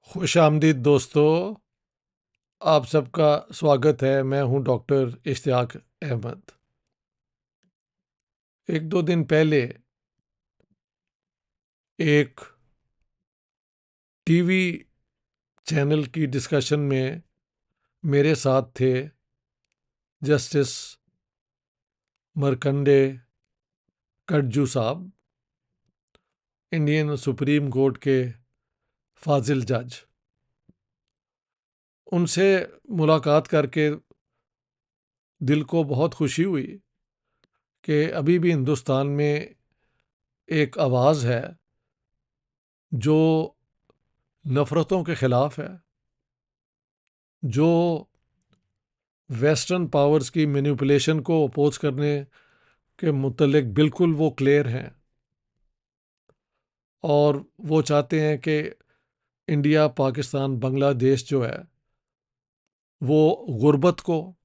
खुश आमदीद दोस्तों, आप सबका स्वागत है। मैं हूं डॉक्टर इश्तियाक अहमद। एक दो दिन पहले एक टीवी चैनल की डिस्कशन में मेरे साथ थे जस्टिस मरकंडे कटजू साहब, इंडियन सुप्रीम कोर्ट के फाजिल जज। उनसे मुलाकात करके दिल को बहुत खुशी हुई कि अभी भी हिंदुस्तान में एक आवाज़ है जो नफ़रतों के ख़िलाफ़ है, जो वेस्टर्न पावर्स की मैनिपुलेशन को अपोज करने के मुतल्लिक बिल्कुल वो क्लियर हैं और वो चाहते हैं कि इंडिया, पाकिस्तान, बांग्लादेश जो है वो गुर्बत को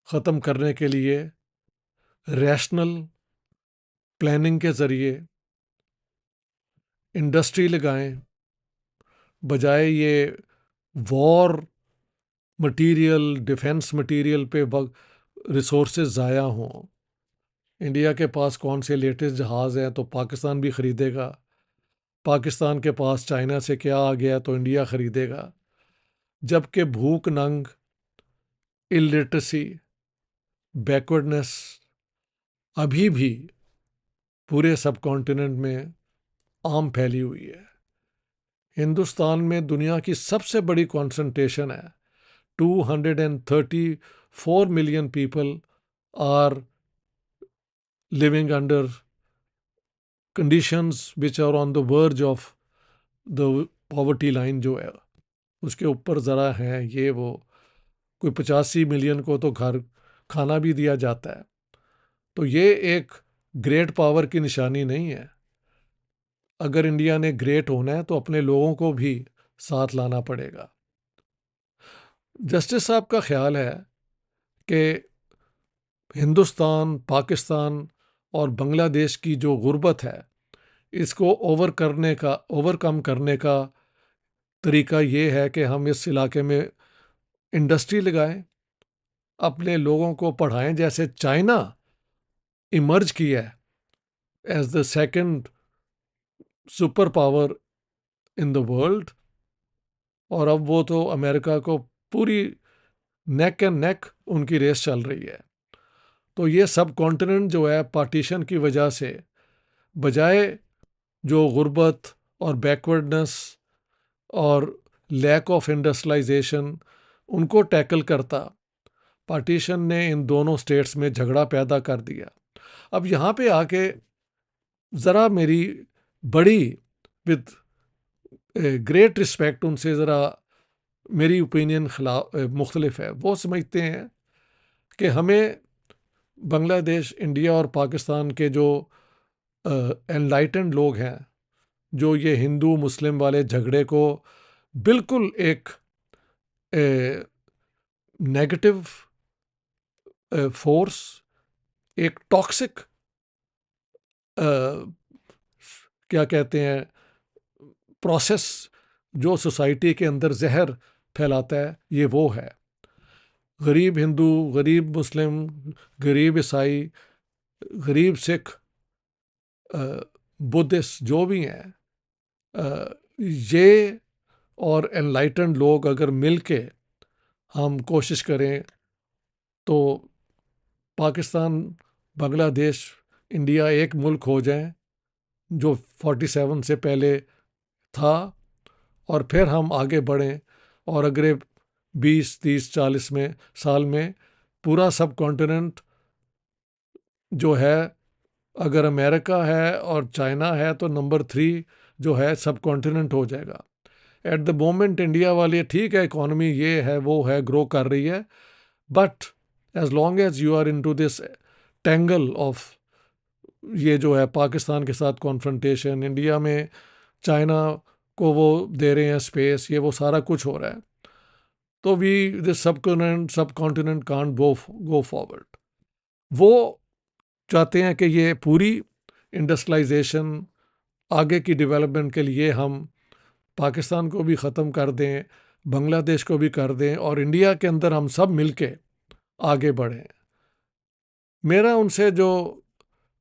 ख़त्म करने के लिए रैशनल प्लानिंग के ज़रिए इंडस्ट्री लगाएं, बजाय ये वॉर मटीरियल, डिफेंस मटीरियल पे रिसोर्सेज ज़ाया हों। इंडिया के पास कौन से लेटेस्ट जहाज़ हैं तो पाकिस्तान भी ख़रीदेगा, पाकिस्तान के पास चाइना से क्या आ गया तो इंडिया ख़रीदेगा, जबकि भूख नंग, इलिटरेसी, बैकवर्डनेस अभी भी पूरे सब कॉन्टिनेंट में आम फैली हुई है। हिंदुस्तान में दुनिया की सबसे बड़ी कॉन्सेंट्रेशन है। 234 million people are living under conditions which are on the verge of the poverty line, जो है उसके ऊपर ज़रा है। ये वो कोई 85 मिलियन को तो घर खाना भी दिया जाता है। तो ये एक ग्रेट पावर की निशानी नहीं है। अगर इंडिया ने ग्रेट होना है तो अपने लोगों को भी साथ लाना पड़ेगा। जस्टिस साहब का ख्याल है कि हिंदुस्तान, पाकिस्तान और बांग्लादेश की जो गुर्बत है, इसको ओवरकम करने का तरीका ये है कि हम इस इलाके में इंडस्ट्री लगाएं, अपने लोगों को पढ़ाएं। जैसे चाइना इमर्ज किया है as the second super power in the world, और अब वो तो अमेरिका को पूरी नेक एंड नेक उनकी रेस चल रही है। तो ये सब कॉन्टिनेंट जो है पार्टीशन की वजह से, बजाय जो गुर्बत और बैकवर्डनेस और लैक ऑफ इंडस्ट्रियलाइजेशन उनको टैकल करता, पार्टीशन ने इन दोनों स्टेट्स में झगड़ा पैदा कर दिया। अब यहाँ पे आके ज़रा मेरी बड़ी विद ग्रेट रिस्पेक्ट उनसे ज़रा मेरी ओपिनियन मुख्तलिफ है। वो समझते हैं कि हमें बांग्लादेश, इंडिया और पाकिस्तान के जो एनलाइटेंड लोग हैं, जो ये हिंदू मुस्लिम वाले झगड़े को बिल्कुल एक नेगेटिव फोर्स, एक टॉक्सिक क्या कहते हैं प्रोसेस जो सोसाइटी के अंदर जहर फैलाता है, ये वो है। गरीब हिंदू, गरीब मुस्लिम, गरीब ईसाई, गरीब सिख, बुद्धिस्ट जो भी हैं, ये और एनलाइटेंड लोग अगर मिल के हम कोशिश करें तो पाकिस्तान, बांग्लादेश, इंडिया एक मुल्क हो जाए जो 47 से पहले था, और फिर हम आगे बढ़ें और अगले 20, 30, 40 में साल में पूरा सब कॉन्टिनेंट जो है, अगर अमेरिका है और चाइना है तो नंबर 3 जो है सब कॉन्टिनेंट हो जाएगा। एट द मोमेंट इंडिया वाली ठीक है, इकॉनमी ये है वो है, ग्रो कर रही है, but as long as you are into this tangle of ये जो है पाकिस्तान के साथ कॉन्फ्रंटेशन, इंडिया में चाइना को वो दे रहे हैं स्पेस, ये वो सारा कुछ हो रहा है, तो वी दिस सब कॉन्टिनेंट कांट गो फॉरवर्ड। वो चाहते हैं कि ये पूरी इंडस्ट्रियलाइजेशन आगे की डेवलपमेंट के लिए हम पाकिस्तान को भी ख़त्म कर दें, बांग्लादेश को भी कर दें और इंडिया के अंदर हम सब मिलके आगे बढ़ें। मेरा उनसे जो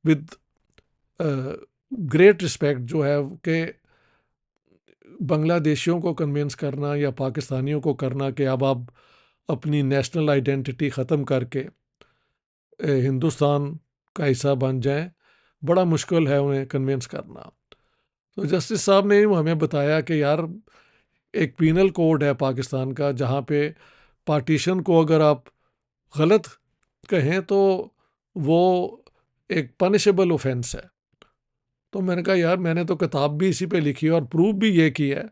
विद ग्रेट रिस्पेक्ट जो है कि बांग्लादेशियों को कन्विंस करना या पाकिस्तानियों को करना कि अब आप अपनी नेशनल आइडेंटिटी ख़त्म करके हिंदुस्तान का हिस्सा बन जाएं, बड़ा मुश्किल है उन्हें कन्विंस करना। तो जस्टिस साहब ने हमें बताया कि यार एक पीनल कोड है पाकिस्तान का जहाँ पे पार्टीशन को अगर आप गलत कहें तो वो एक पनिशेबल ऑफेंस है। तो मैंने कहा यार मैंने तो किताब भी इसी पे लिखी है और प्रूफ भी ये की है।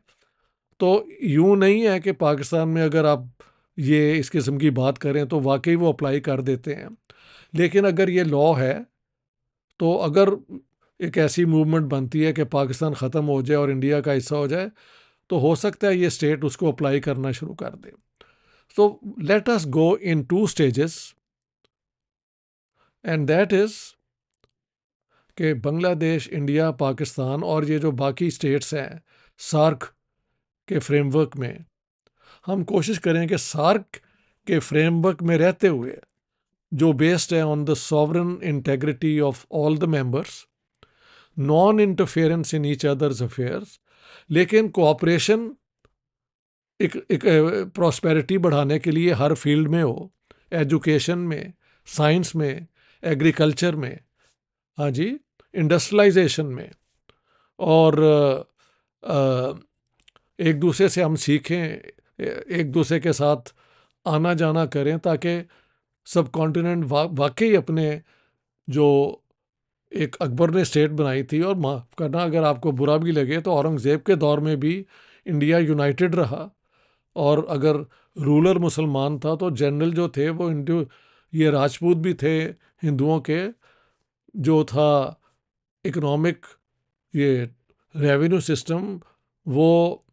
तो यूँ नहीं है कि पाकिस्तान में अगर आप ये इस किस्म की बात करें तो वाकई वो अप्लाई कर देते हैं, लेकिन अगर ये लॉ है तो अगर एक ऐसी मूवमेंट बनती है कि पाकिस्तान ख़त्म हो जाए और इंडिया का हिस्सा हो जाए तो हो सकता है ये स्टेट उसको अप्लाई करना शुरू कर दे। So let us go in two stages, and that is कि बांग्लादेश, इंडिया, पाकिस्तान और ये जो बाकी स्टेट्स हैं सार्क के फ्रेमवर्क में, हम कोशिश करें कि सार्क के फ्रेमवर्क में रहते हुए जो बेस्ड है on the sovereign integrity of all the members, non interference in each others affairs, लेकिन कोऑपरेशन एक प्रॉस्पेरिटी बढ़ाने के लिए हर फील्ड में हो, एजुकेशन में, साइंस में, एग्रीकल्चर में, हाँ जी, इंडस्ट्रियलाइजेशन में, और एक दूसरे से हम सीखें, एक दूसरे के साथ आना जाना करें ताकि सब कॉन्टिनेंट वाकई अपने जो एक अकबर ने स्टेट बनाई थी, और माफ़ करना अगर आपको बुरा भी लगे तो औरंगज़ेब के दौर में भी इंडिया यूनाइटेड रहा, और अगर रूलर मुसलमान था तो जनरल जो थे वो ये राजपूत भी थे हिंदुओं के, जो था इकोनॉमिक ये रेवेन्यू सिस्टम वो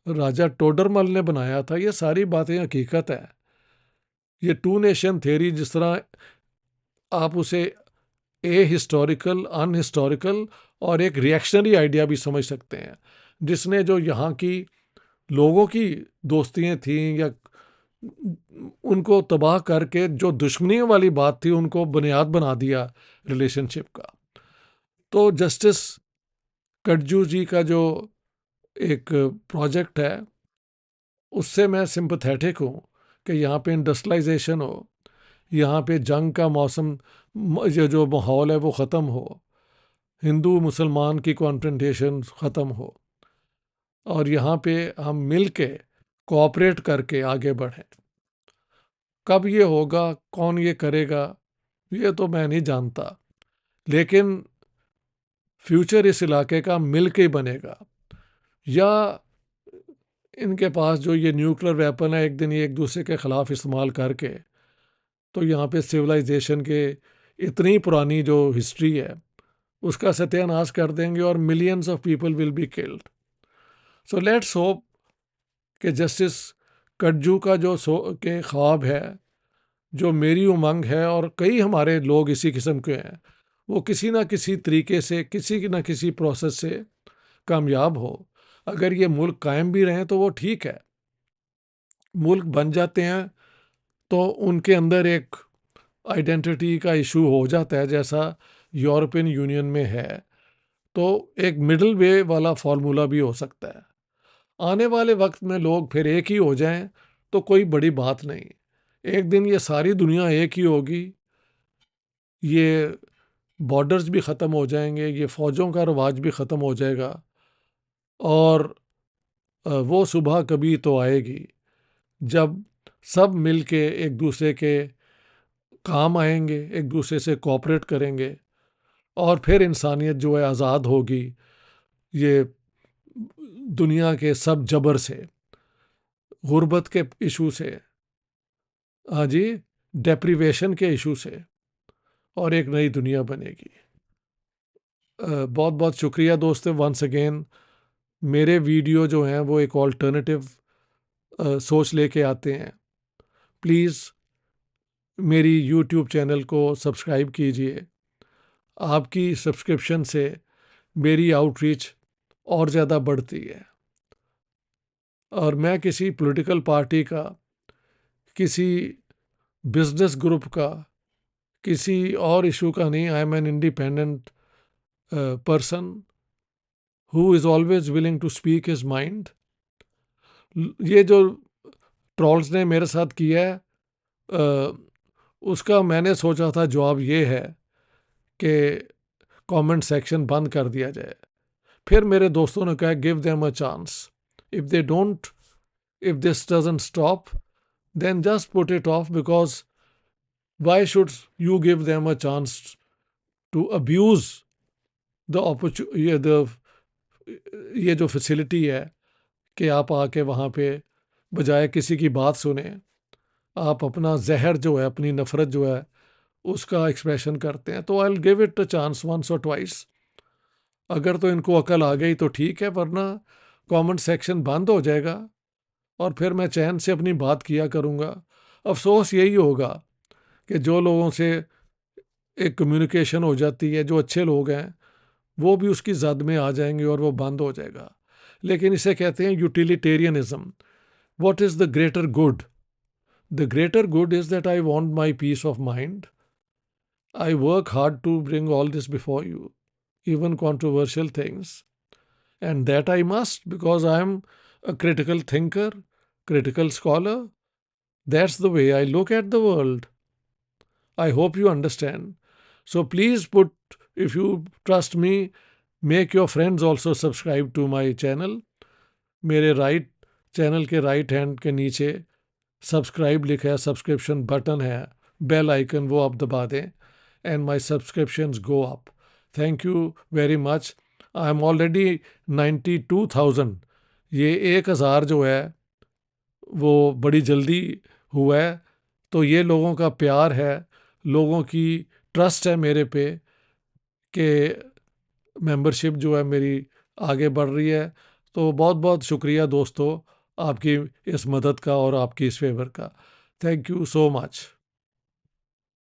राजा टोडरमल ने बनाया था। ये सारी बातें हकीकत है। ये टू नेशन थ्योरी जिस तरह आप उसे ए हिस्टोरिकल, अनहिस्टोरिकल और एक रिएक्शनरी आइडिया भी समझ सकते हैं, जिसने जो यहाँ की लोगों की दोस्तियाँ थीं या उनको तबाह करके जो दुश्मनियों वाली बात थी उनको बुनियाद बना दिया रिलेशनशिप का। तो जस्टिस कटजू जी का जो एक प्रोजेक्ट है उससे मैं सिंपथेटिक हूँ कि यहाँ पे इंडस्ट्रियलाइजेशन हो, यहाँ पे जंग का मौसम जो माहौल है वो ख़त्म हो, हिंदू मुसलमान की कॉन्फ्रंटेशन ख़त्म हो, और यहाँ पे हम मिल के कोऑपरेट करके आगे बढ़ें। कब ये होगा, कौन ये करेगा, ये तो मैं नहीं जानता, लेकिन फ्यूचर इस इलाके का मिल के ही बनेगा। या इनके पास जो ये न्यूक्लियर वेपन है एक दिन ये एक दूसरे के ख़िलाफ़ इस्तेमाल करके तो यहाँ पे सिविलाइजेशन के इतनी पुरानी जो हिस्ट्री है उसका सत्यानाश कर देंगे और millions of people will be killed. So let's hope कि जस्टिस कटजू का जो के ख्वाब है, जो मेरी उमंग है और कई हमारे लोग इसी किस्म के हैं, वो किसी ना किसी तरीके से, किसी ना किसी प्रोसेस से कामयाब हो। अगर ये मुल्क कायम भी रहें तो वो ठीक है, मुल्क बन जाते हैं तो उनके अंदर एक आइडेंटिटी का इशू हो जाता है जैसा यूरोपियन यूनियन में है, तो एक मिडल वे वाला फार्मूला भी हो सकता है। आने वाले वक्त में लोग फिर एक ही हो जाएं तो कोई बड़ी बात नहीं। एक दिन ये सारी दुनिया एक ही होगी, ये बॉर्डर्स भी ख़त्म हो जाएंगे, ये फ़ौजों का रवाज भी ख़त्म हो जाएगा, और वो सुबह कभी तो आएगी जब सब मिल के एक दूसरे के काम आएंगे, एक दूसरे से कोऑपरेट करेंगे, और फिर इंसानियत जो है आज़ाद होगी ये दुनिया के सब जबर से, गुर्बत के इशू से, हाँ जी, डेप्रीवेशन के इशू से, और एक नई दुनिया बनेगी। बहुत बहुत शुक्रिया दोस्तों, वंस अगेन। मेरे वीडियो जो हैं वो एक ऑल्टरनेटिव सोच लेके आते हैं। प्लीज़ मेरी यूट्यूब चैनल को सब्सक्राइब कीजिए। आपकी सब्सक्रिप्शन से मेरी आउटरीच और ज़्यादा बढ़ती है। और मैं किसी पॉलिटिकल पार्टी का, किसी बिजनेस ग्रुप का, किसी और इशू का नहीं। I am an independent person who is always willing to speak his mind. ये जो ट्रोल्स ने मेरे साथ किया है, उसका मैंने सोचा था जवाब ये है कि कमेंट सेक्शन बंद कर दिया जाए। फिर मेरे दोस्तों ने कहा give them a chance, if they don't, if this doesn't stop then just put it off, because why should you give them a chance to abuse the ये जो फैसिलिटी है कि आप आके वहाँ पे बजाय किसी की बात सुने आप अपना जहर जो है, अपनी नफ़रत जो है उसका एक्सप्रेशन करते हैं। तो I will give it a chance once or twice. अगर तो इनको अकल आ गई तो ठीक है, वरना कमेंट सेक्शन बंद हो जाएगा और फिर मैं चैन से अपनी बात किया करूँगा। अफसोस यही होगा कि जो लोगों से एक कम्युनिकेशन हो जाती है, जो अच्छे लोग हैं वो भी उसकी जद में आ जाएंगे और वो बंद हो जाएगा। लेकिन इसे कहते हैं utilitarianism. What is the greater good? The greater good is that I want my peace of mind. I work hard to bring all this before you, even controversial things, and that I must, because I am a critical thinker, critical scholar. That's the way I look at the world. I hope you understand. So please put, if you trust me, make your friends also subscribe to my channel. मेरे right channel के right hand के नीचे subscribe लिखा है, subscription button है, bell icon वो आप दबा दें, and my subscriptions go up. Thank you very much. I am already 92,000। ये 1,000 जो है वो बड़ी जल्दी हुआ है। तो ये लोगों का प्यार है, लोगों की ट्रस्ट है मेरे पे कि मेंबरशिप जो है मेरी आगे बढ़ रही है। तो बहुत बहुत शुक्रिया दोस्तों आपकी इस मदद का और आपकी इस फेवर का। Thank you so much.